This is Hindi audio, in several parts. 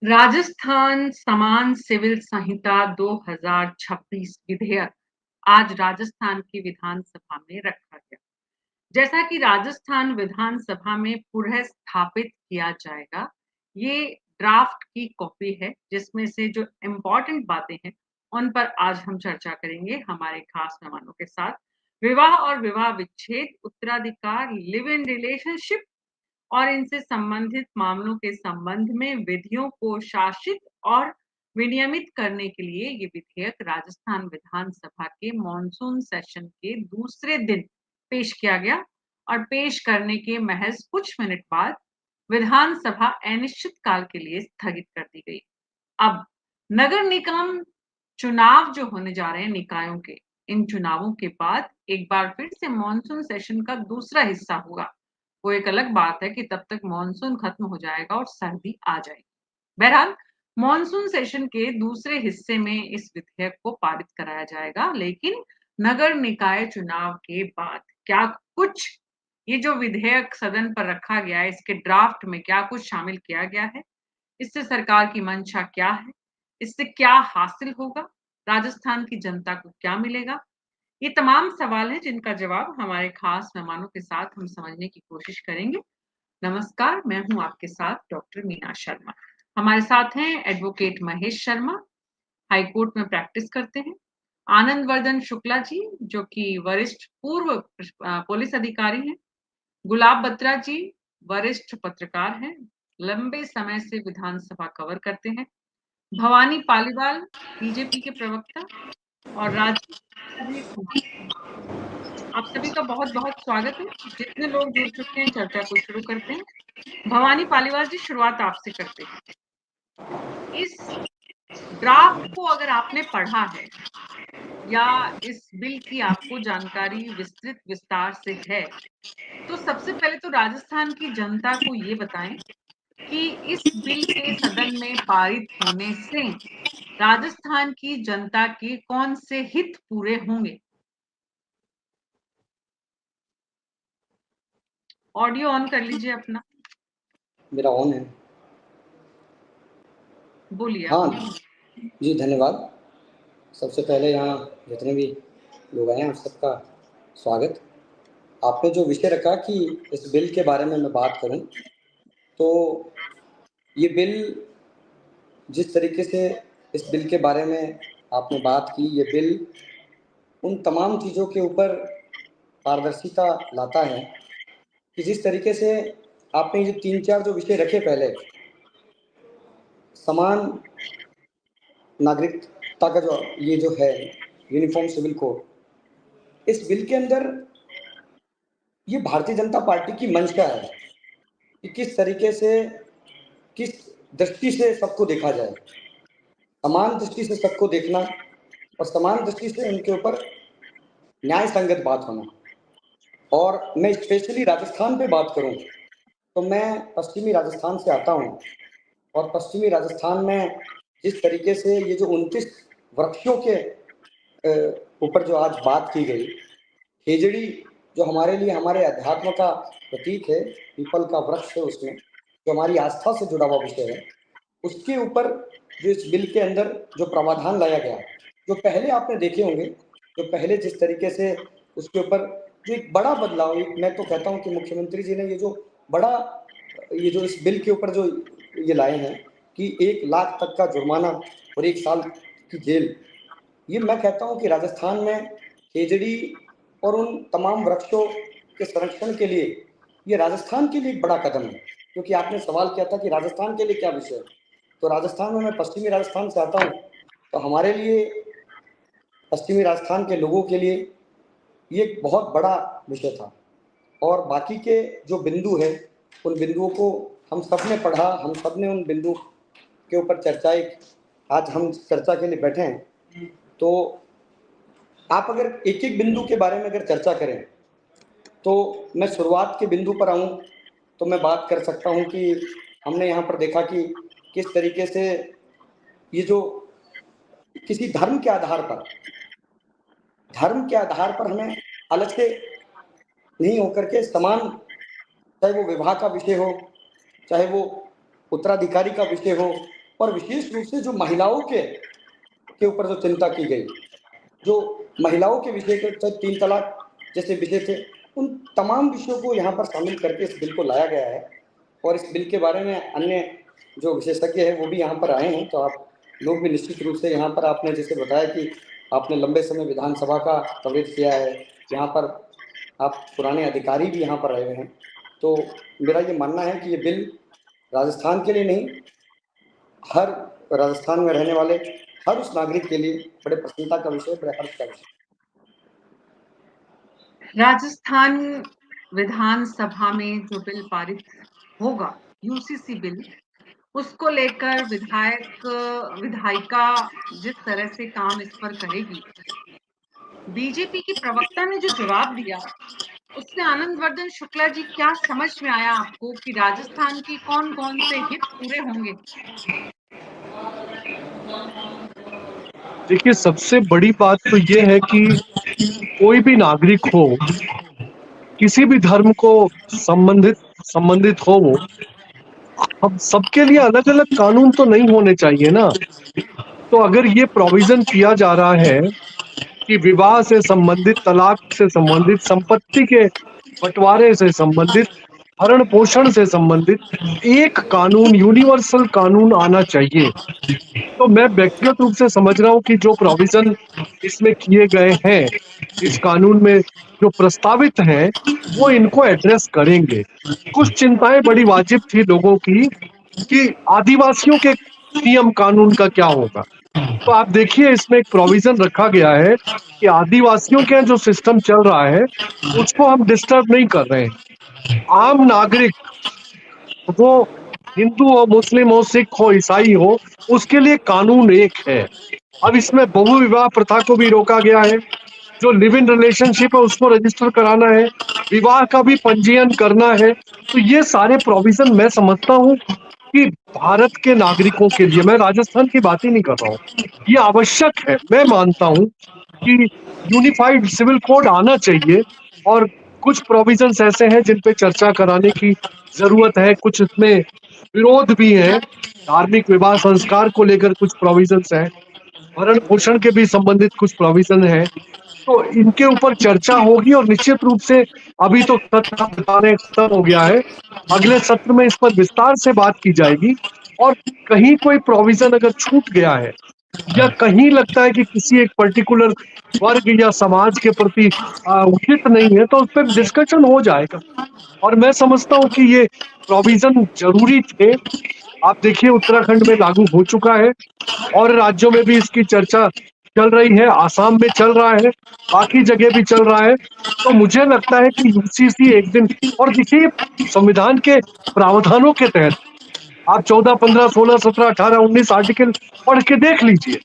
राजस्थान समान सिविल संहिता 2026 विधेयक आज राजस्थान की विधानसभा में रखा गया। जैसा कि राजस्थान विधानसभा में पुनः स्थापित किया जाएगा, ये ड्राफ्ट की कॉपी है जिसमें से जो इम्पोर्टेंट बातें हैं उन पर आज हम चर्चा करेंगे हमारे खास मेहमानों के साथ। विवाह और विवाह विच्छेद, उत्तराधिकार, लिव इन रिलेशनशिप और इनसे संबंधित मामलों के संबंध में विधियों को शासित और विनियमित करने के लिए ये विधेयक राजस्थान विधानसभा के मॉनसून सेशन के दूसरे दिन पेश किया गया और पेश करने के महज कुछ मिनट बाद विधानसभा अनिश्चित काल के लिए स्थगित कर दी गई। अब नगर निगम चुनाव जो होने जा रहे हैं निकायों के, इन चुनावों के बाद एक बार फिर से मॉनसून सेशन का दूसरा हिस्सा होगा। वो एक अलग बात है कि तब तक मॉनसून खत्म हो जाएगा और सर्दी आ जाएगी। बहरहाल मॉनसून सेशन के दूसरे हिस्से में इस विधेयक को पारित कराया जाएगा, लेकिन नगर निकाय चुनाव के बाद क्या कुछ ये जो विधेयक सदन पर रखा गया है, इसके ड्राफ्ट में क्या कुछ शामिल किया गया है, इससे सरकार की मंशा क्या है, इससे क्या हासिल होगा, राजस्थान की जनता को क्या मिलेगा, ये तमाम सवाल हैं जिनका जवाब हमारे खास मेहमानों के साथ हम समझने की कोशिश करेंगे। नमस्कार, मैं हूं आपके साथ डॉक्टर मीना शर्मा। हमारे साथ हैं एडवोकेट महेश शर्मा, हाईकोर्ट में प्रैक्टिस करते हैं। आनंद वर्धन शुक्ला जी, जो कि वरिष्ठ पूर्व पुलिस अधिकारी हैं। गुलाब बत्रा जी, वरिष्ठ पत्रकार हैं, लंबे समय से विधानसभा कवर करते हैं। भवानी पालीवाल, बीजेपी के प्रवक्ता और राजीव कुमार, आप सभी का बहुत-बहुत स्वागत है। जितने लोग जुड़ चुके हैं, चर्चा को शुरू करते हैं। भवानी पालीवाल जी, शुरुआत आपसे करते हैं। इस ड्राफ्ट को अगर आपने पढ़ा है या इस बिल की आपको जानकारी विस्तृत विस्तार से है, तो सबसे पहले तो राजस्थान की जनता को ये बताएं कि इस बिल के सदन में पारित होने से राजस्थान की जनता के कौन से हित पूरे होंगे। ऑडियो ऑन कर लीजिए अपना। मेरा ऑन है। बोलिए। हाँ जी, धन्यवाद। सबसे पहले यहाँ जितने भी लोग आए हैं उन सबका स्वागत। आपने जो विषय रखा कि इस बिल के बारे में मैं बात करूं, तो ये बिल जिस तरीके से इस बिल के बारे में आपने बात की, ये बिल उन तमाम चीज़ों के ऊपर पारदर्शिता लाता है कि जिस तरीके से आपने ये 3-4 जो विषय रखे पहले, समान नागरिकता का जो ये जो है यूनिफॉर्म सिविल कोड, इस बिल के अंदर ये भारतीय जनता पार्टी की मंशा है कि किस तरीके से, किस दृष्टि से सबको देखा जाए, समान दृष्टि से सबको देखना और समान दृष्टि से उनके ऊपर न्याय संगत बात होना। और मैं स्पेशली राजस्थान पे बात करूं तो मैं पश्चिमी राजस्थान से आता हूं और पश्चिमी राजस्थान में जिस तरीके से ये जो 29 वृक्षों के ऊपर जो आज बात की गई, खेजड़ी जो हमारे लिए हमारे अध्यात्म का प्रतीक है, पीपल का वृक्ष है, उसमें जो हमारी आस्था से जुड़ा हुआ विषय है, उसके ऊपर जो इस बिल के अंदर जो प्रावधान लाया गया, जो पहले आपने देखे होंगे, जो पहले जिस तरीके से उसके ऊपर जो एक बड़ा बदलाव, मैं तो कहता हूँ कि मुख्यमंत्री जी ने ये जो इस बिल के ऊपर जो ये लाए हैं कि 1 लाख तक का जुर्माना और 1 साल की जेल, ये मैं कहता हूँ कि राजस्थान में खेजड़ी और उन तमाम वृक्षों के संरक्षण के लिए ये राजस्थान के लिए एक बड़ा कदम है। क्योंकि आपने सवाल किया था कि राजस्थान के लिए क्या विषय है, तो राजस्थान में, मैं पश्चिमी राजस्थान से आता हूँ, तो हमारे लिए, पश्चिमी राजस्थान के लोगों के लिए ये एक बहुत बड़ा विषय था। और बाकी के जो बिंदु है, उन बिंदुओं को हम सब ने पढ़ा, हम सब ने उन बिंदु के ऊपर चर्चाएं, आज हम चर्चा के लिए बैठे हैं। तो आप अगर एक एक बिंदु के बारे में अगर चर्चा करें, तो मैं शुरुआत के बिंदु पर आऊँ तो मैं बात कर सकता हूँ कि हमने यहाँ पर देखा कि किस तरीके से ये जो किसी धर्म के आधार पर हमें अलग से नहीं होकर के समान, चाहे वो विवाह का विषय हो, चाहे वो उत्तराधिकारी का विषय हो, और विशेष रूप से जो महिलाओं के ऊपर जो चिंता की गई, जो महिलाओं के विषय के 3 तलाक जैसे विषय थे, उन तमाम विषयों को यहाँ पर शामिल करके इस बिल को लाया गया है। और इस बिल के बारे में अन्य जो विशेषज्ञ हैं वो भी यहाँ पर आए हैं, तो आप लोग भी निश्चित रूप से यहाँ पर, आपने जैसे बताया कि आपने लंबे समय विधानसभा का कवरेज किया है, यहाँ पर आप पुराने अधिकारी भी यहाँ पर रहे हुए हैं, तो मेरा ये मानना है कि ये बिल राजस्थान के लिए नहीं, हर राजस्थान में रहने वाले हर उस नागरिक के लिए बड़े प्रसन्नता का विषय, बड़े हर्ष का विषय। राजस्थान विधानसभा में जो बिल पारित होगा, यूसीसी बिल, उसको लेकर विधायिका जिस तरह से काम इस पर करेगी, बीजेपी की प्रवक्ता ने जो जवाब दिया, उससे आनंदवर्धन शुक्ला जी क्या समझ में आया आपको कि राजस्थान की कौन-कौन से हित पूरे होंगे? देखिए, सबसे बड़ी बात तो ये है कि कोई भी नागरिक हो, किसी भी धर्म को संबंधित हो वो, अब सबके लिए अलग अलग कानून तो नहीं होने चाहिए ना। तो अगर ये प्रोविजन किया जा रहा है कि विवाह से संबंधित, तलाक से संबंधित, संपत्ति के बंटवारे से संबंधित, भरण पोषण से संबंधित एक कानून, यूनिवर्सल कानून आना चाहिए, तो मैं व्यक्तिगत रूप से समझ रहा हूँ कि जो प्रोविजन इसमें किए गए हैं, इस कानून में जो प्रस्तावित हैं, वो इनको एड्रेस करेंगे। कुछ चिंताएं बड़ी वाजिब थी लोगों की कि आदिवासियों के नियम कानून का क्या होगा। तो आप देखिए, इसमें एक प्रोविजन रखा गया है कि आदिवासियों के जो सिस्टम चल रहा है उसको हम डिस्टर्ब नहीं कर रहे हैं। आम नागरिक, वो हिंदू हो, मुस्लिम हो, सिख हो, ईसाई हो, उसके लिए कानून एक है। अब इसमें बहु विवाह प्रथा को भी रोका गया है, जो लिव इन रिलेशनशिप है उसको रजिस्टर कराना है, विवाह का भी पंजीयन करना है। तो ये सारे प्रोविजन मैं समझता हूँ कि भारत के नागरिकों के लिए, मैं राजस्थान की बात ही नहीं कर रहा हूँ, ये आवश्यक है। मैं मानता हूँ कि यूनिफाइड सिविल कोड आना चाहिए, और कुछ प्रोविजंस ऐसे हैं जिन पे चर्चा कराने की जरूरत है, कुछ इसमें विरोध भी है। धार्मिक विवाह संस्कार को लेकर कुछ प्रोविजंस हैं, भरण पोषण के भी संबंधित कुछ प्रोविजन है, तो इनके ऊपर चर्चा होगी। और निश्चित रूप से अभी तो सत्र बताने खत्म हो गया है, अगले सत्र में इस पर विस्तार से बात की जाएगी। और कहीं कोई प्रोविजन अगर छूट गया है, या कहीं लगता है कि किसी एक पर्टिकुलर वर्ग या समाज के प्रति उचित नहीं है, तो उस पर डिस्कशन हो जाएगा। और मैं समझता हूँ कि ये प्रोविजन जरूरी थे। आप देखिए, उत्तराखंड में लागू हो चुका है, और राज्यों में भी इसकी चर्चा चल रही है, आसाम में चल रहा है, बाकी जगह भी चल रहा है। तो मुझे लगता है कि यूसीसी एक दिन, और देखिए संविधान के प्रावधानों के तहत आप 14, 15, 16, 17, 18, 19 आर्टिकल पढ़ के देख लीजिए,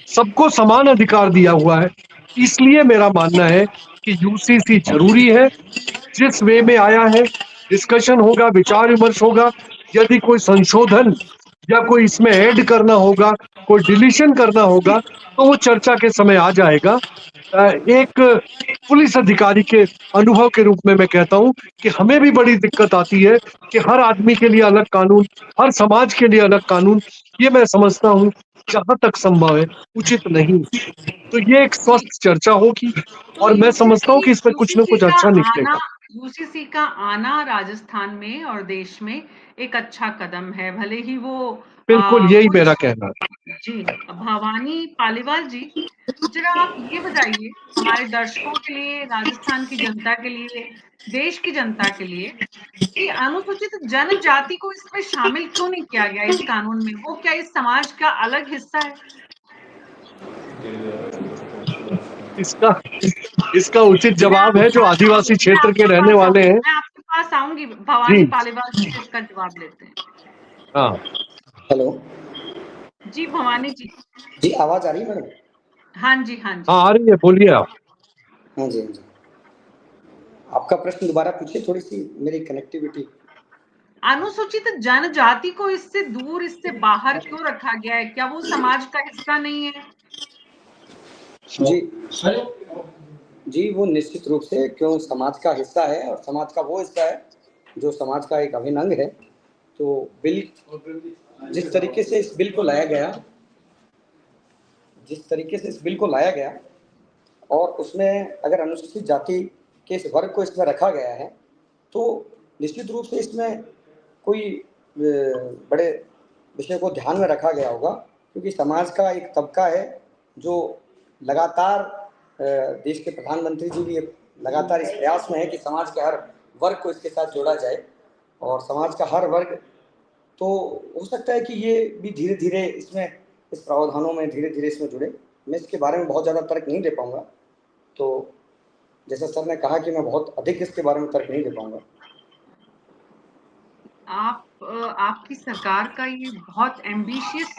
सबको समान अधिकार दिया हुआ है। इसलिए मेरा मानना है कि यूसीसी जरूरी है। जिस वे में आया है, डिस्कशन होगा, विचार विमर्श होगा, यदि कोई संशोधन या कोई इसमें ऐड करना होगा, कोई डिलीशन करना होगा, तो वो चर्चा के समय आ जाएगा। एक पुलिस अधिकारी के अनुभव के रूप में मैं कहता हूं कि हमें भी बड़ी दिक्कत आती है कि हर आदमी के लिए अलग कानून, हर समाज के लिए अलग कानून। ये मैं समझता हूं जहां तक संभव है उचित नहीं। तो ये एक स्वस्थ चर्चा होगी, तो और मैं समझता हूँ कि इसमें कुछ ना कुछ अच्छा निकलेगा। यूसीसी का आना राजस्थान में और देश में एक अच्छा कदम है, भले ही वो बिल्कुल यही मेरा कहना है। जी, भवानी पालीवाल जी, जरा आप ये बताइए हमारे दर्शकों के लिए, राजस्थान की जनता के लिए, देश की जनता के लिए, कि अनुसूचित जनजाति को इसमें शामिल क्यों नहीं किया गया इस कानून में? वो क्या इस समाज का अलग हिस्सा है? इसका इसका उचित जवाब है जो आदिवासी क्षेत्र के रहने वाले हैं। मैं आपके पास आऊंगी, भवानी जी पालीवाल जी से इसका जवाब लेते हैं। हाँ हेलो जी भवानी जी। जी, आवाज आ रही है मैडम? हाँ जी, हाँ जी। हाँ, आ रही है, बोलिए आप। हाँ जी, हाँ जी। आपका प्रश्न दोबारा पूछिए, थोड़ी सी मेरी कनेक्टिविटी। अनुसूचित जनजाति को इससे दूर, इससे बाहर क्यों रखा गया है? क्या वो समाज का हिस्सा नहीं है? जी जी, वो निश्चित रूप से क्यों समाज का हिस्सा है, और समाज का वो हिस्सा है जो समाज का एक अभिन्न अंग है। तो बिल जिस तरीके से इस बिल को लाया गया और उसमें अगर अनुसूचित जाति के इस वर्ग को इसमें रखा गया है, तो निश्चित रूप से इसमें कोई बड़े विषय को ध्यान में रखा गया होगा, क्योंकि समाज का एक तबका है जो लगातार देश के प्रधानमंत्री जी भी लगातार इस प्रयास में है कि समाज के हर वर्ग को इसके साथ जोड़ा जाए, और समाज का हर वर्ग, तो हो सकता है कि ये भी धीरे धीरे इसमें इस प्रावधानों में धीरे धीरे इसमें जुड़े। मैं इसके बारे में बहुत ज़्यादा तर्क नहीं दे पाऊँगा, तो जैसा सर ने कहा कि मैं बहुत अधिक इसके बारे में तर्क नहीं दे पाऊँगा। आपकी सरकार का ये बहुत एम्बिशियस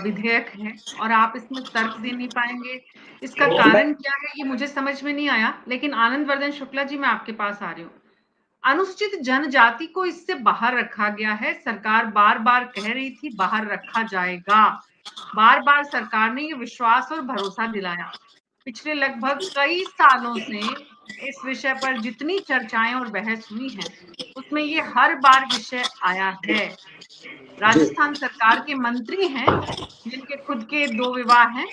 विधेयक है और आप इसमें तर्क दे नहीं पाएंगे, इसका कारण क्या है ये मुझे समझ में नहीं आया। लेकिन आनंदवर्धन शुक्ला जी, मैं आपके पास आ रही हूँ। अनुसूचित जनजाति को इससे बाहर रखा गया है। सरकार बार बार कह रही थी बाहर रखा जाएगा, बार बार सरकार ने ये विश्वास और भरोसा दिलाया। पिछले लगभग कई सालों से इस विषय पर जितनी चर्चाएं और बहस हुई हैं, उसमें ये हर बार विषय आया है। राजस्थान सरकार के मंत्री हैं जिनके खुद के 2 विवाह हैं,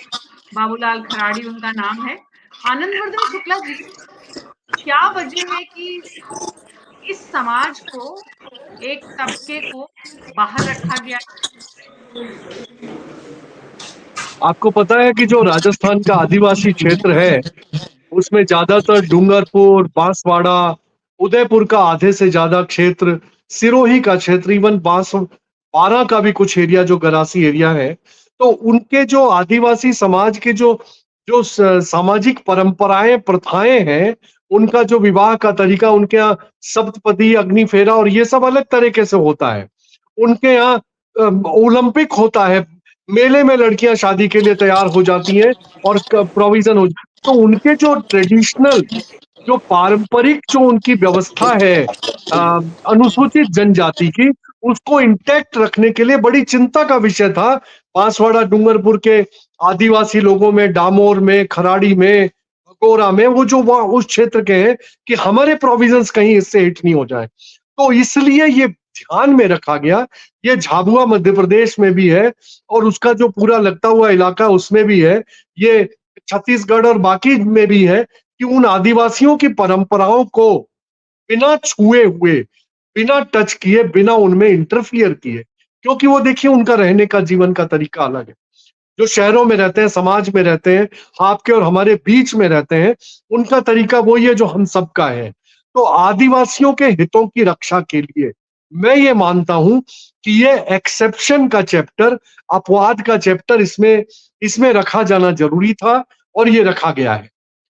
बाबूलाल खराड़ी उनका नाम है। आनंदवर्धन शुक्ला जी, क्या वजह है कि इस समाज को, एक तबके को बाहर रखा गया? आपको पता है कि जो राजस्थान का आदिवासी क्षेत्र है, उसमें ज्यादातर डूंगरपुर, बांसवाड़ा, उदयपुर का आधे से ज्यादा क्षेत्र, सिरोही का क्षेत्र, इवन बांसवाड़ा का भी कुछ एरिया जो गरासी एरिया है, तो उनके जो आदिवासी समाज के जो जो सामाजिक परंपराएं, प्रथाएं हैं, उनका जो विवाह का तरीका, उनके यहाँ सप्तपदी, अग्निफेरा और ये सब अलग तरीके से होता है। उनके यहाँ ओलंपिक होता है, मेले में लड़कियां शादी के लिए तैयार हो जाती हैं और प्रोविजन हो, तो उनके जो ट्रेडिशनल, जो पारंपरिक जो उनकी व्यवस्था है अनुसूचित जनजाति की, उसको इंटैक्ट रखने के लिए बड़ी चिंता का विषय था। बांसवाड़ा, डूंगरपुर के आदिवासी लोगों में, डामोर में, खराड़ी में, भगोरा में, वो जो वहां उस क्षेत्र के हैं कि हमारे प्रोविजंस कहीं इससे हिट नहीं हो जाए, तो इसलिए ये ध्यान में रखा गया। ये झाबुआ मध्य प्रदेश में भी है और उसका जो पूरा लगता हुआ इलाका उसमें भी है, ये छत्तीसगढ़ और बाकी में भी है कि उन आदिवासियों की परंपराओं को बिना छुए हुए, बिना टच किए, बिना उनमें इंटरफियर किए, क्योंकि वो देखिए उनका रहने का, जीवन का तरीका अलग है। जो शहरों में रहते हैं, समाज में रहते हैं, आपके और हमारे बीच में रहते हैं, उनका तरीका वही है जो हम सबका है। तो आदिवासियों के हितों की रक्षा के लिए मैं ये मानता हूं कि ये एक्सेप्शन का चैप्टर, अपवाद का चैप्टर इसमें रखा जाना जरूरी था और ये रखा गया है।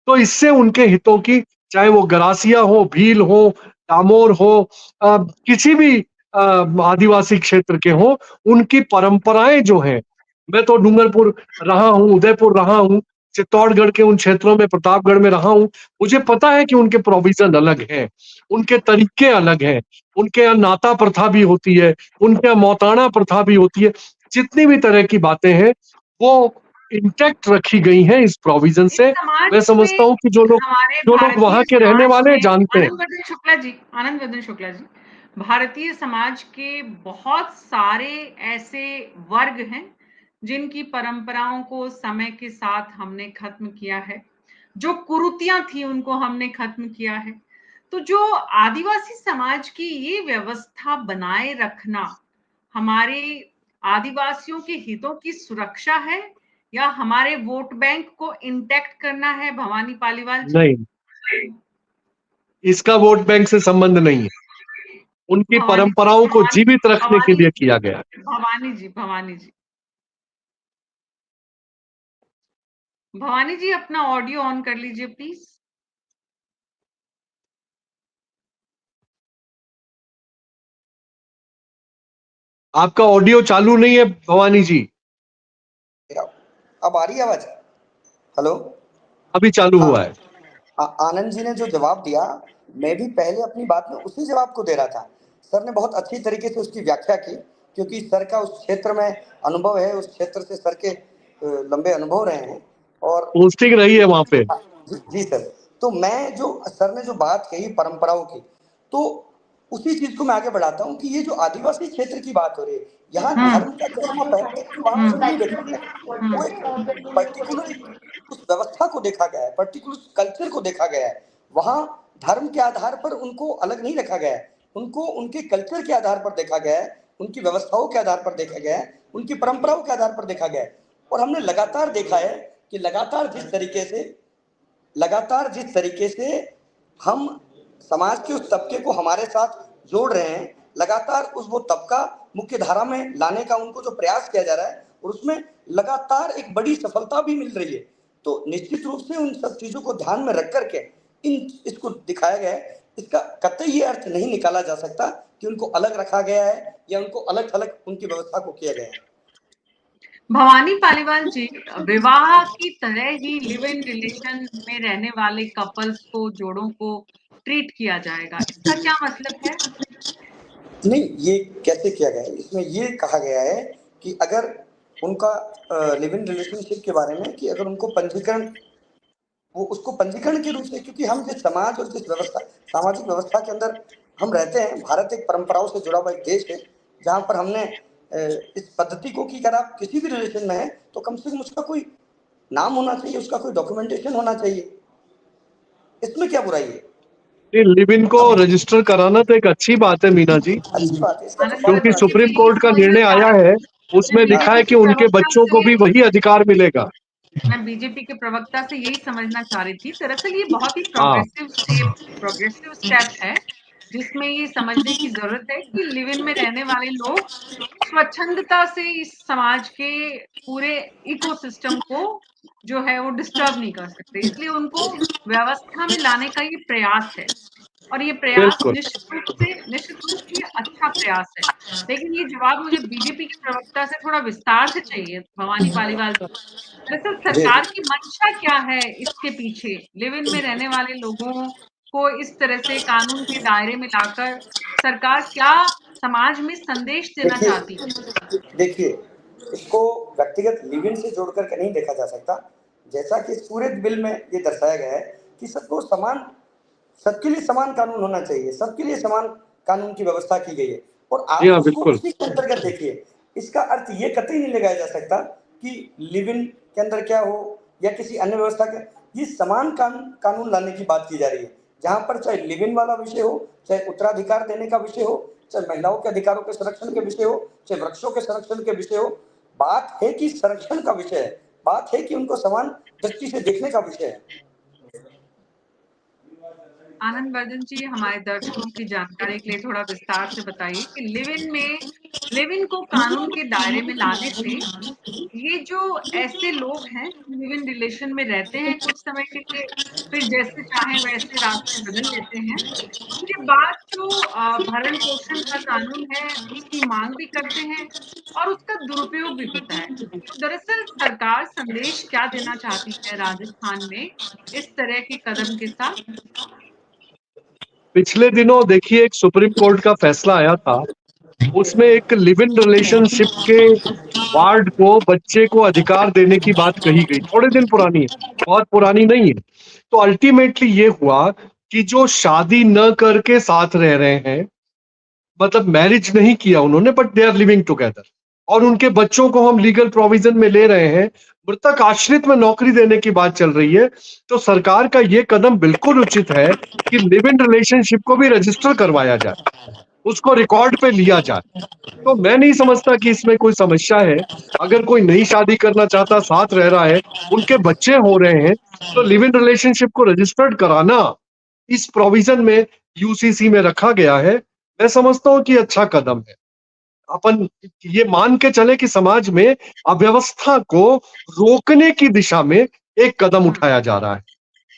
तो इससे उनके हितों की, चाहे वो गरासिया हो, भील हो, डामोर हो, किसी भी आदिवासी क्षेत्र के हो, उनकी परंपराएं जो हैं, मैं तो डूंगरपुर रहा हूं, उदयपुर रहा हूं, चित्तौड़गढ़ के उन क्षेत्रों में, प्रतापगढ़ में रहा हूं, मुझे पता है कि उनके प्रोविजन अलग हैं, उनके तरीके अलग हैं, उनके यहाँ नाता प्रथा भी होती है, उनके यहाँ मौताना प्रथा भी होती है, जितनी भी तरह की बातें हैं वो इंटैक्ट रखी गई हैं इस प्रोविजन इस से। समाज मैं समझता में हूँ कि हमारे जो लोग भारतीय वहां के रहने समाज वाले हैं में जानते हैं। आनंदवर्धन शुक्ला जी, भारतीय समाज के बहुत सारे ऐसे वर्ग हैं जिनकी परंपराओं को समय के साथ हमने खत्म किया है, जो कुरीतियां थी उनको हमने खत्म किया है। तो जो आदिवासी समाज की ये व्यवस्था बनाए रखना हमारे आदिवासियों के हितों की सुरक्षा है या हमारे वोट बैंक को इंटैक्ट करना है, भवानी पालीवाल जी? नहीं, इसका वोट बैंक से संबंध नहीं है, उनकी भवानी परंपराओं को भवानी जीवित रखने के भवानी लिए किया गया है। भवानी जी, भवानी जी अपना ऑडियो ऑन कर लीजिए प्लीज। आपका ऑडियो चालू नहीं है भवानी जी। अब आ रही है आवाज? हेलो, अभी चालू हाँ, हुआ है। आनंद जी ने जो जवाब दिया, मैं भी पहले अपनी बात में उसी जवाब को दे रहा था। सर ने बहुत अच्छी तरीके से उसकी व्याख्या की, क्योंकि सर का उस क्षेत्र में अनुभव है, उस क्षेत्र से सर के लंबे अनुभव रहे हैं। और पोस्टिंग रही है वहां पे। जी सर, तो मैं जो सर ने जो बात कही परंपराओं की, तो उसी चीज को मैं आगे बढ़ाता हूँ कि ये जो आदिवासी क्षेत्र की बात हो रही है, यहाँ धर्म का चश्मा पहनते हुए वहां से नहीं देखा गया। वो एक पर्टिकुलर उस व्यवस्था को देखा गया है, पर्टिकुलर कल्चर को देखा गया है। वहां धर्म के आधार पर उनको अलग नहीं रखा गया है, उनको उनके कल्चर के आधार पर देखा गया है, उनकी व्यवस्थाओं के आधार पर देखा गया है, उनकी परंपराओं के आधार पर देखा गया है। और हमने लगातार देखा है कि लगातार जिस तरीके से हम समाज के उस तबके को हमारे साथ जोड़ रहे हैं, लगातार वो तबका मुख्य धारा में लाने का उनको जो प्रयास किया जा रहा है, और उसमें लगातार एक बड़ी सफलता भी मिल रही है। तो निश्चित रूप से उन सब चीजों को ध्यान में रख करके इसको दिखाया गया है। इसका कतई ये अर्थ नहीं निकाला जा सकता कि उनको अलग रखा गया है या उनको अलग थलग उनकी व्यवस्था को किया गया है। भवानी पालीवाल जी, विवाह की तरह ही लिव इन रिलेशन में रहने वाले कपल्स को, जोड़ों को ट्रीट किया जाएगा, इसका क्या मतलब है? नहीं, ये कैसे किया गया है? इसमें ये कहा गया है कि अगर उनका लिव इन रिलेशनशिप के बारे में कि अगर उनको पंजीकरण, वो उसको पंजीकरण के रूप से, क्योंकि हम जिस समाज और जिस व्यवस्था, सामाजिक व्यवस्था के अंदर हम रहते हैं, भारत एक परंपराओं से जुड़ा हुआ एक देश है, जहाँ पर हमने इस पद्धति को कि अगर आप किसी भी रिलेशन में हैं तो कम से कम उसका कोई नाम होना चाहिए, उसका कोई डॉक्यूमेंटेशन होना चाहिए। इसमें क्या बुराई है? लिव इन को रजिस्टर कराना तो एक अच्छी बात है मीना जी, अच्छी बात है, इसका तो आनंद क्योंकि वर्धन जी, सुप्रीम मैं ये कोर्ट का समझना निर्णय चाह आया रही है, हूँ, उसमें मैं लिखा है बीजेपी कि के उनके प्रवक्ता बच्चों को से भी वही अधिकार मिलेगा। मैं बीजेपी के प्रवक्ता से यही समझना चाह रही थी। दरअसल ये बहुत ही हाँ, प्रोग्रेसिव स्टेप है, जिसमें ये समझने की जरूरत है कि लिव इन में रहने वाले लोग स्वच्छंदता से इस समाज के पूरे इकोसिस्टम को जो है वो डिस्टर्ब नहीं कर सकते, इसलिए उनको व्यवस्था में लाने का ये प्रयास है। और ये प्रयास बिल्कुल। निश्चित रूप से ये अच्छा प्रयास है। लेकिन ये जवाब मुझे बीजेपी के प्रवक्ता से थोड़ा विस्तार से चाहिए, भवानी पालीवाल जी। दरअसल जी। सरकार की मंशा क्या है इसके पीछे? लिव इन में रहने वाले लोगों को इस तरह से कानून के दायरे में लाकर सरकार क्या समाज में संदेश देना चाहती है? देखिए, इसको व्यक्तिगत लिव इन से जोड़ करके नहीं देखा जा सकता। जैसा कि इस पूरे बिल में ये दर्शाया गया है कि सबके लिए समान कानून होना चाहिए, सबके लिए समान कानून की व्यवस्था की गई है, और जी आप हाँ, उसको बिल्कुल। उसी के अंतर्गत देखिए। इसका अर्थ ये कतई नहीं लगाया जा सकता कि लिव इन के अंदर क्या हो या किसी अन्य व्यवस्था के, ये समान कानून लाने की बात की जा रही है, जहां पर चाहे लिव इन वाला विषय हो, चाहे उत्तराधिकार देने का विषय हो, चाहे महिलाओं के अधिकारों के संरक्षण के विषय हो, चाहे वृक्षों के संरक्षण के विषय हो। बात है कि संरक्षण का विषय है, बात है कि उनको समान दृष्टि से देखने का विषय है। आनंद वर्धन जी, हमारे दर्शकों की जानकारी के लिए थोड़ा विस्तार से बताइए कि लिव इन को कानून के दायरे में लाने से ये जो ऐसे लोग हैं लिव इन रिलेशन में रहते हैं कुछ समय के लिए, फिर जैसे चाहे वैसे रास्ते बदल लेते हैं, उसके बाद जो भरण पोषण का कानून है उसकी मांग भी करते हैं और उसका दुरुपयोग भी होता है। तो दरअसल सरकार संदेश क्या देना चाहती है राजस्थान में इस तरह के कदम के साथ? पिछले दिनों देखिए एक सुप्रीम कोर्ट का फैसला आया था, उसमें एक लिव इन रिलेशनशिप के वार्ड को बच्चे को अधिकार देने की बात कही गई, थोड़े दिन पुरानी है, बहुत पुरानी नहीं है। तो अल्टीमेटली ये हुआ कि जो शादी न करके साथ रह रहे हैं, मतलब मैरिज नहीं किया उन्होंने, but they are living together, और उनके बच्चों को हम लीगल प्रोविजन में ले रहे हैं, मृतक आश्रित में नौकरी देने की बात चल रही है। तो सरकार का ये कदम बिल्कुल उचित है कि लिव इन रिलेशनशिप को भी रजिस्टर करवाया जाए, उसको रिकॉर्ड पे लिया जाए। तो मैं नहीं समझता कि इसमें कोई समस्या है। अगर कोई नई शादी करना चाहता, साथ रह रहा है, उनके बच्चे हो रहे हैं, तो लिव इन रिलेशनशिप को रजिस्टर्ड कराना इस प्रोविजन में, यूसीसी में रखा गया है। मैं समझता हूँ कि अच्छा कदम है। अपन ये मान के चले कि समाज में अव्यवस्था को रोकने की दिशा में एक कदम उठाया जा रहा है।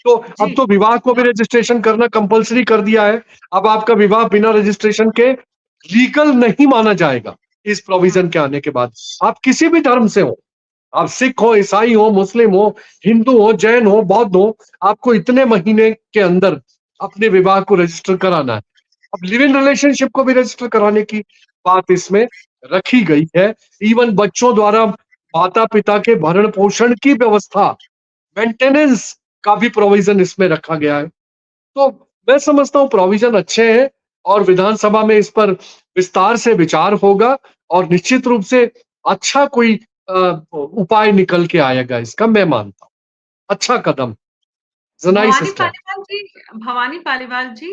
तो अब जी, तो विवाह को भी रजिस्ट्रेशन करना कंपलसरी कर दिया है। अब आपका विवाह बिना रजिस्ट्रेशन के लीगल नहीं माना जाएगा इस प्रोविजन के आने के बाद। आप किसी भी धर्म से हो, आप सिख हो, ईसाई हो, मुस्लिम हो, हिंदू हो, जैन हो, बौद्ध हो, आपको इतने महीने के अंदर अपने विवाह को रजिस्टर कराना है। अब लिव इन रिलेशनशिप को भी रजिस्टर कराने की बात इसमें रखी गई है। इवन बच्चों द्वारा माता पिता के भरण पोषण की व्यवस्था, मेंटेनेंस का भी प्रोविजन इसमें रखा गया है। तो मैं समझता हूँ प्रोविजन अच्छे हैं, और विधानसभा में इस पर विस्तार से विचार होगा और निश्चित रूप से अच्छा कोई उपाय निकल के आएगा इसका, मैं मानता हूँ। अच्छा कदम, नाइस भवानी स्टेप। पालीवाल जी भवानी पालीवाल जी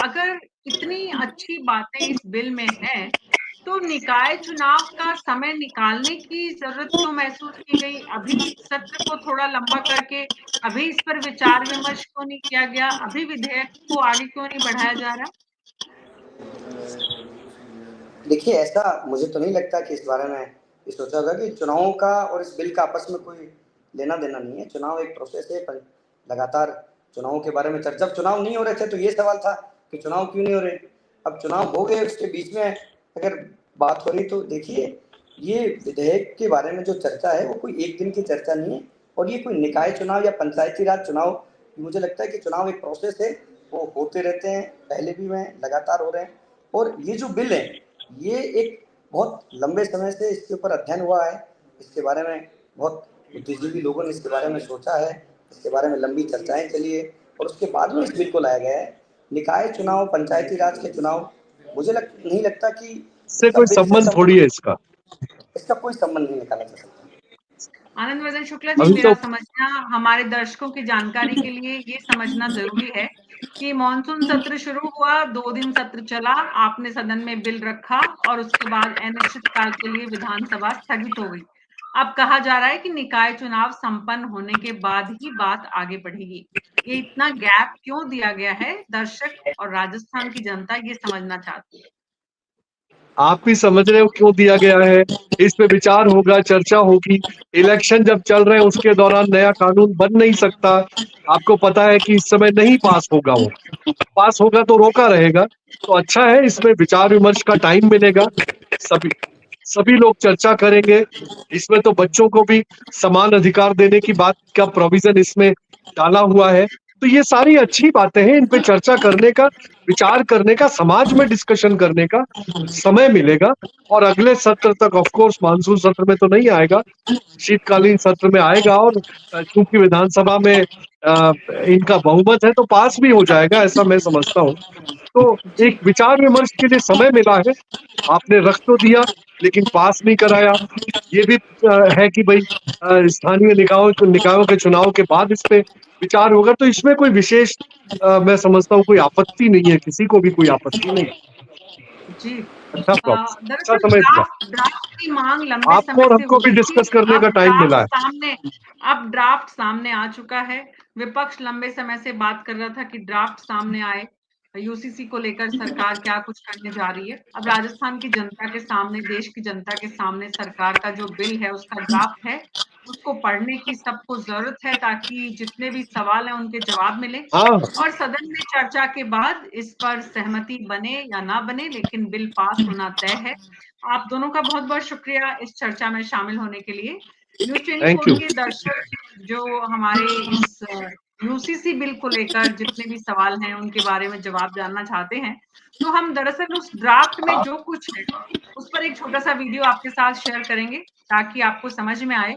अगर इतनी अच्छी बातें इस बिल में हैं, तो निकाय चुनाव का समय निकालने की ज़रूरत क्यों महसूस की गई? अभी सत्र को थोड़ा लंबा करके अभी इस पर विचार-विमर्श क्यों नहीं किया गया? अभी विधेयक को आगे क्यों नहीं बढ़ाया जा रहा? देखिए, ऐसा मुझे तो नहीं लगता कि इस बारे में ये सोचा होगा कि चुनावों का और इस बिल का आपस में कोई लेना-देना नहीं है। चुनाव एक प्रोसेस है, पर लगातार चुनावों के बारे में जब चुनाव नहीं हो रहे थे, तो ये सवाल था कि चुनाव क्यों नहीं हो रहे? अब चुनाव हो गए, उसके बीच में अगर बात हो रही, तो देखिए, ये विधेयक के बारे में जो चर्चा है, वो कोई एक दिन की चर्चा नहीं है और ये कोई निकाय चुनाव या पंचायती राज चुनाव, मुझे लगता है कि चुनाव एक प्रोसेस है, वो होते रहते हैं, पहले भी हुए हैं, लगातार हो रहे हैं और ये जो बिल है, ये एक बहुत लंबे समय से इसके ऊपर अध्ययन हुआ है, इसके बारे में बहुत बुद्धिजीवी लोगों ने इसके बारे में सोचा है, इसके बारे में लंबी चर्चाएँ चली है और उसके बाद में इस बिल को लाया गया है। निकाय चुनाव, पंचायती राज के चुनाव, मुझे नहीं लगता कि इससे इसका कोई बिल से संबंध थोड़ी है इसका। इसका कोई संबंध नहीं निकाला जा सकता। आनंदवर्धन शुक्ला जी, अभी मेरा तो समझना हमारे दर्शकों की जानकारी के लिए ये समझना ज़रूरी है कि मॉनसून सत्र शुरू हुआ, 2 दिन सत्र चला, आपने सदन में बिल रखा और उसके बाद अनिश्चितकाल के लिए विधानसभा स्थगित हो गई। अब कहा जा रहा है कि निकाय चुनाव संपन्न होने के बाद ही बात आगे बढ़ेगी। ये इतना गैप क्यों दिया गया है? दर्शक और राजस्थान की जनता ये समझना चाहती है। आप भी समझ रहे हो क्यों दिया गया है। इस पे विचार होगा, चर्चा होगी। इलेक्शन जब चल रहे हैं उसके दौरान नया कानून बन नहीं सकता। आपको पता है कि इस समय नहीं पास होगा वो। पास होगा तो रोका रहेगा। तो अच्छा है, इसमें विचार विमर्श का टाइम मिलेगा। सभी सभी लोग चर्चा करेंगे। इसमें तो बच्चों को भी समान अधिकार देने की बात का प्रोविजन इसमें डाला हुआ है। तो ये सारी अच्छी बातें हैं, इन पे चर्चा करने का, विचार करने का, समाज में डिस्कशन करने का समय मिलेगा और अगले सत्र तक, ऑफ कोर्स मानसून सत्र में तो नहीं आएगा, शीतकालीन सत्र में आएगा और चूंकि विधानसभा में इनका बहुमत है तो पास भी हो जाएगा, ऐसा मैं समझता हूँ। तो जी। एक विचार विमर्श के लिए समय मिला है। आपने रख तो दिया लेकिन पास नहीं कराया। ये भी है कि भाई स्थानीय निकायों के चुनाव के बाद इस पे विचार होगा, तो इसमें कोई विशेष मैं समझता हूँ कोई आपत्ति नहीं है, किसी को भी कोई आपत्ति नहीं। जी। अच्छा प्रोसेस, अच्छा दरअसल समय दिया। ड्राफ्ट की मांग लंबे आपको समय और से हमको हो भी रही थी। डिस्कस करने अब का टाइम मिला है। ड्राफ्ट सामने आ चुका है। विपक्ष लंबे समय से बात कर रहा था कि ड्राफ्ट सामने आए। यूसीसी को लेकर सरकार क्या कुछ करने जा रही है। अब राजस्थान की जनता के सामने, देश की जनता के सामने सरकार का जो बिल है, उसका ड्राफ्ट है। उसको पढ़ने की सबको ज़रूरत है ताकि जितने भी सवाल हैं, उनके जवाब मिलें। हाँ, और सदन में चर्चा के बाद इस पर सहमति बने या ना बने, लेकिन बिल पास होना तय है। आप दोनों का बहुत-बहुत शुक्रिया इस चर्चा में शामिल होने के लिए। News thank 24 you. के दर्शक जो हमारे इस यूसीसी बिल को लेकर जितने भी सवाल हैं, उनके बारे में जवाब जानना चाहते हैं, तो हम दरअसल उस ड्राफ्ट में जो कुछ है, उस पर एक छोटा-सा वीडियो आपके साथ शेयर करेंगे, ताकि आपको समझ में आए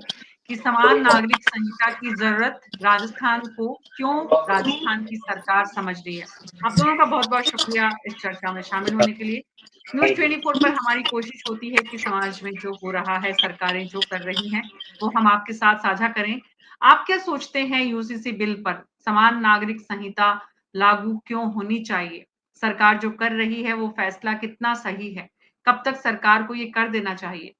कि समान नागरिक संहिता की ज़रूरत राजस्थान को क्यों राजस्थान की सरकार समझ रही है। आप दोनों का बहुत-बहुत शुक्रिया इस चर्चा में शामिल होने के लिए। न्यूज़ 24 पर हमारी कोशिश होती है कि समाज में जो हो रहा है, सरकारें जो कर रही हैं, वो हम आपके साथ साझा करें। आप क्या सोचते हैं यूसीसी बिल पर? समान नागरिक संहिता लागू क्यों होनी चाहिए? सरकार जो कर रही है, वो फैसला कितना सही है? कब तक सरकार को ये कर देना चाहिए?